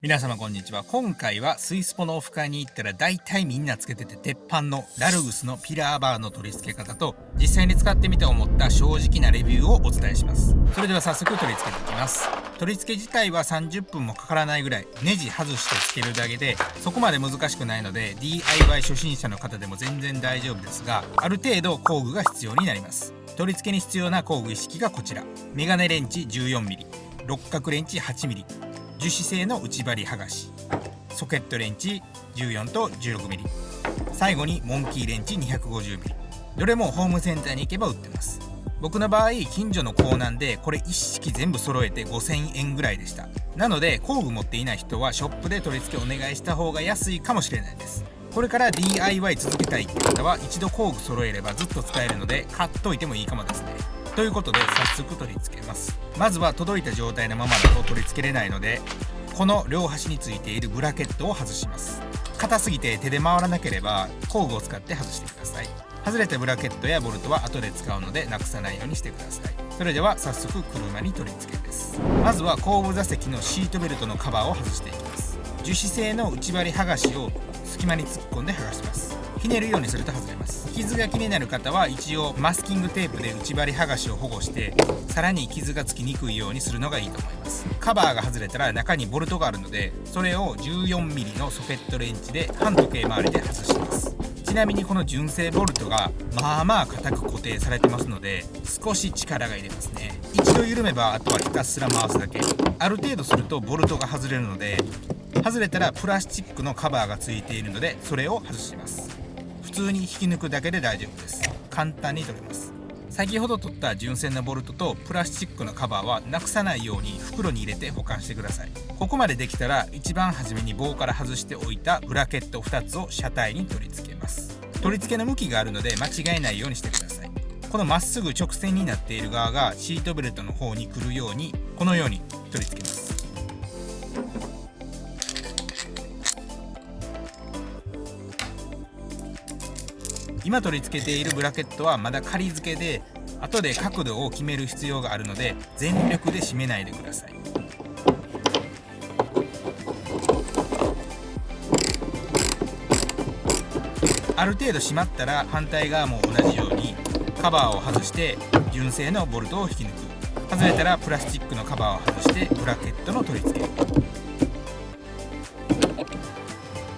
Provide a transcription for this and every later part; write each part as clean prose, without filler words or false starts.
皆様こんにちは。今回はスイスポのオフ会に行ったら大体みんなつけてて鉄板のラルグスのピラーバーの取り付け方と実際に使ってみて思った正直なレビューをお伝えします。それでは早速取り付けていきます。取り付け自体は30分もかからないぐらい、ネジ外してつけるだけでそこまで難しくないので DIY 初心者の方でも全然大丈夫ですが、ある程度工具が必要になります。取り付けに必要な工具一式がこちら。メガネレンチ 14mm、 六角レンチ 8mm、樹脂製の内張り剥がし、ソケットレンチ14と 16mm、 最後にモンキーレンチ 250mm。 どれもホームセンターに行けば売ってます。僕の場合近所の港南でこれ一式全部揃えて5000円ぐらいでした。なので工具持っていない人はショップで取り付けお願いした方が安いかもしれないです。これから DIY 続けたいって方は一度工具揃えればずっと使えるので買っといてもいいかもですね。ということで早速取り付けます。まずは届いた状態のままだと取り付けれないので、この両端についているブラケットを外します。硬すぎて手で回らなければ工具を使って外してください。外れたブラケットやボルトは後で使うのでなくさないようにしてください。それでは早速車に取り付けです。まずは後部座席のシートベルトのカバーを外していきます。樹脂製の内張り剥がしを隙間に突っ込んで剥がします。ひねるようにすると外れます。傷が気になる方は一応マスキングテープで内張り剥がしを保護してさらに傷がつきにくいようにするのがいいと思います。カバーが外れたら中にボルトがあるので、それを 14mm のソケットレンチで半時計回りで外します。ちなみにこの純正ボルトがまあまあ固く固定されてますので少し力が入れますね。一度緩めばあとはひたすら回すだけ。ある程度するとボルトが外れるので、外れたらプラスチックのカバーがついているのでそれを外します。普通に引き抜くだけで大丈夫です。簡単に取れます。先ほど取った純正のボルトとプラスチックのカバーはなくさないように袋に入れて保管してください。ここまでできたら一番初めに棒から外しておいたブラケット2つを車体に取り付けます。取り付けの向きがあるので間違えないようにしてください。このまっすぐ直線になっている側がシートベルトの方に来るようにこのように取り付けます。今取り付けているブラケットはまだ仮付けで後で角度を決める必要があるので全力で締めないでください。ある程度締まったら反対側も同じようにカバーを外して純正のボルトを引き抜く。外れたらプラスチックのカバーを外してブラケットの取り付け。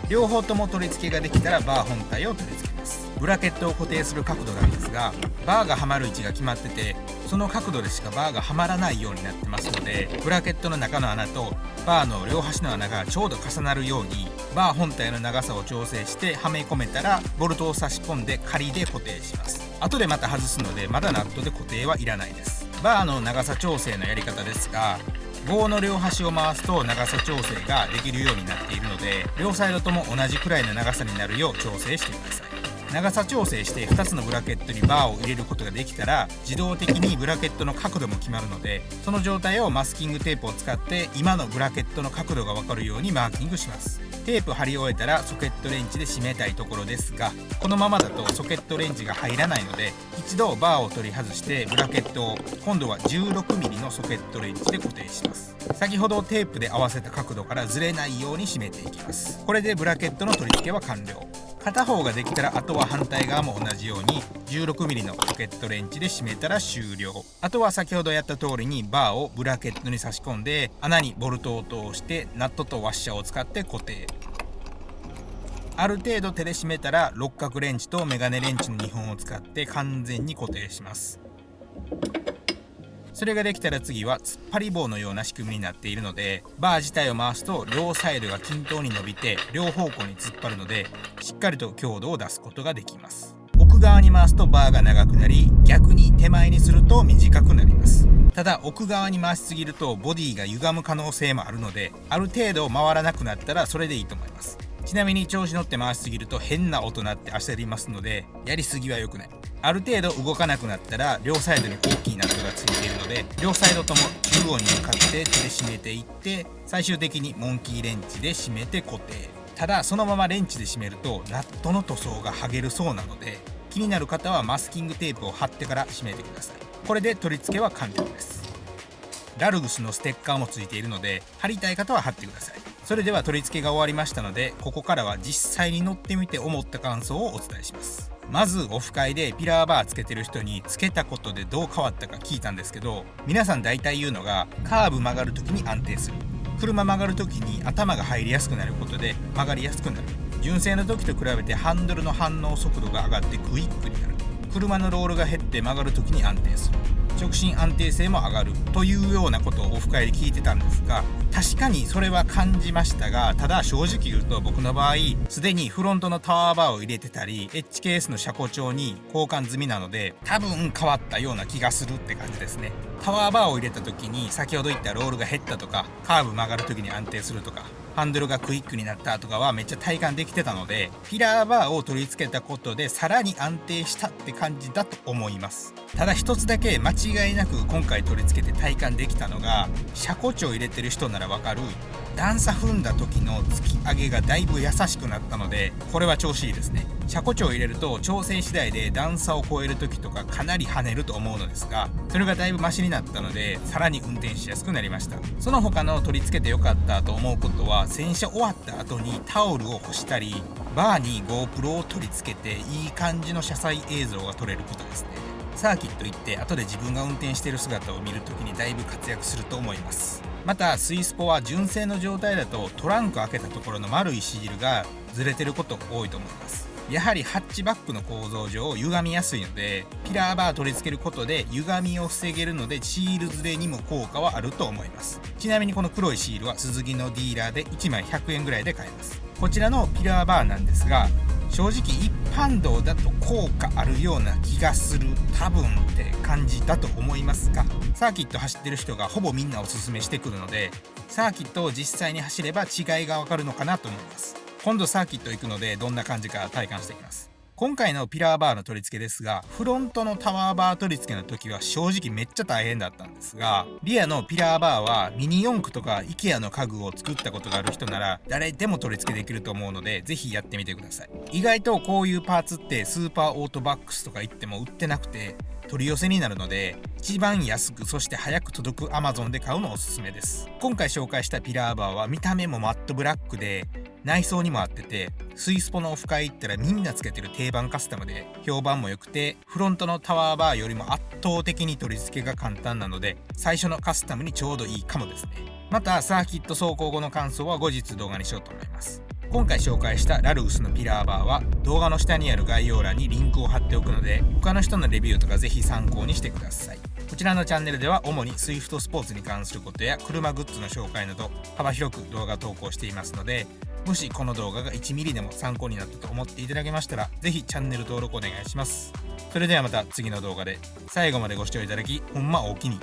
両方とも取り付けができたらバー本体を取り付けます。ブラケットを固定する角度なんですが、バーがはまる位置が決まっててその角度でしかバーがはまらないようになってますので、ブラケットの中の穴とバーの両端の穴がちょうど重なるようにバー本体の長さを調整してはめ込めたらボルトを差し込んで仮で固定します。後でまた外すのでまだナットで固定はいらないです。バーの長さ調整のやり方ですが、棒の両端を回すと長さ調整ができるようになっているので両サイドとも同じくらいの長さになるよう調整してください。長さ調整して2つのブラケットにバーを入れることができたら自動的にブラケットの角度も決まるので、その状態をマスキングテープを使って今のブラケットの角度が分かるようにマーキングします。テープ貼り終えたらソケットレンチで締めたいところですが、このままだとソケットレンチが入らないので一度バーを取り外してブラケットを今度は 16mm のソケットレンチで固定します。先ほどテープで合わせた角度からずれないように締めていきます。これでブラケットの取り付けは完了。片方ができたらあとは反対側も同じように 16mm のソケットレンチで締めたら終了。あとは先ほどやった通りにバーをブラケットに差し込んで穴にボルトを通してナットとワッシャーを使って固定。ある程度手で締めたら六角レンチとメガネレンチの2本を使って完全に固定します。それができたら次は突っ張り棒のような仕組みになっているので、バー自体を回すと両サイドが均等に伸びて両方向に突っ張るのでしっかりと強度を出すことができます。奥側に回すとバーが長くなり逆に手前にすると短くなります。ただ奥側に回しすぎるとボディが歪む可能性もあるのである程度回らなくなったらそれでいいと思います。ちなみに調子乗って回しすぎると変な音鳴って焦りますのでやりすぎは良くない。ある程度動かなくなったら両サイドに大きいナットがついているので両サイドとも中央に向かって手で締めていって最終的にモンキーレンチで締めて固定。ただそのままレンチで締めるとナットの塗装が剥げるそうなので気になる方はマスキングテープを貼ってから締めてください。これで取り付けは完了です。ラルグスのステッカーもついているので貼りたい方は貼ってください。それでは取り付けが終わりましたので、ここからは実際に乗ってみて思った感想をお伝えします。まずオフ会でピラーバーつけてる人につけたことでどう変わったか聞いたんですけど、皆さん大体言うのがカーブ曲がる時に安定する、車曲がる時に頭が入りやすくなることで曲がりやすくなる、純正の時と比べてハンドルの反応速度が上がってクイックになる、車のロールが減って曲がる時に安定する、直進安定性も上がるというようなことをオフ会で聞いてたんですが、確かにそれは感じましたが、ただ正直言うと僕の場合すでにフロントのタワーバーを入れてたり HKS の車庫帳に交換済みなので、多分変わったような気がするって感じですね。タワーバーを入れた時に先ほど言ったロールが減ったとか、カーブ曲がる時に安定するとか、ハンドルがクイックになったとかはめっちゃ体感できてたので、ピラーバーを取り付けたことでさらに安定したって感じだと思います。ただ一つだけ間違いなく今回取り付けて体感できたのが、車庫帳入れてる人ならわかる段差踏んだ時の突き上げがだいぶ優しくなったので、これは調子いいですね。車庫帳を入れると調整次第で段差を越える時とかかなり跳ねると思うのですが、それがだいぶマシになったのでさらに運転しやすくなりました。その他の取り付けてよかったと思うことは、洗車終わった後にタオルを干したり、バーに GoPro を取り付けていい感じの車載映像が撮れることですね。サーキット行って後で自分が運転している姿を見るときにだいぶ活躍すると思います。またスイスポは純正の状態だとトランク開けたところの丸いシールがずれてること多いと思います。やはりハッチバックの構造上歪みやすいので、ピラーバー取り付けることで歪みを防げるのでシールずれにも効果はあると思います。ちなみにこの黒いシールはスズキのディーラーで1枚100円ぐらいで買えます。こちらのピラーバーなんですが、正直一般道だと効果あるような気がする、多分って感じだと思いますが、サーキット走ってる人がほぼみんなおすすめしてくるので、サーキットを実際に走れば違いがわかるのかなと思います。今度サーキット行くのでどんな感じか体感してきます。今回のピラーバーの取り付けですが、フロントのタワーバー取り付けの時は正直めっちゃ大変だったんですが、リアのピラーバーはミニ四駆とか IKEA の家具を作ったことがある人なら誰でも取り付けできると思うので、ぜひやってみてください。意外とこういうパーツってスーパーオートバックスとか行っても売ってなくて取り寄せになるので、一番安くそして早く届く Amazon で買うのおすすめです。今回紹介したピラーバーは見た目もマットブラックで内装にも合ってて、スイスポのオフ会行ったらみんなつけてる定番カスタムで評判も良くて、フロントのタワーバーよりも圧倒的に取り付けが簡単なので最初のカスタムにちょうどいいかもですね。またサーキット走行後の感想は後日動画にしようと思います。今回紹介したラルグスのピラーバーは動画の下にある概要欄にリンクを貼っておくので、他の人のレビューとかぜひ参考にしてください。こちらのチャンネルでは主にスイフトスポーツに関することや車グッズの紹介など幅広く動画投稿していますので、もしこの動画が1ミリでも参考になったと思っていただけましたら、ぜひチャンネル登録お願いします。それではまた次の動画で。最後までご視聴いただきほんまおおきに。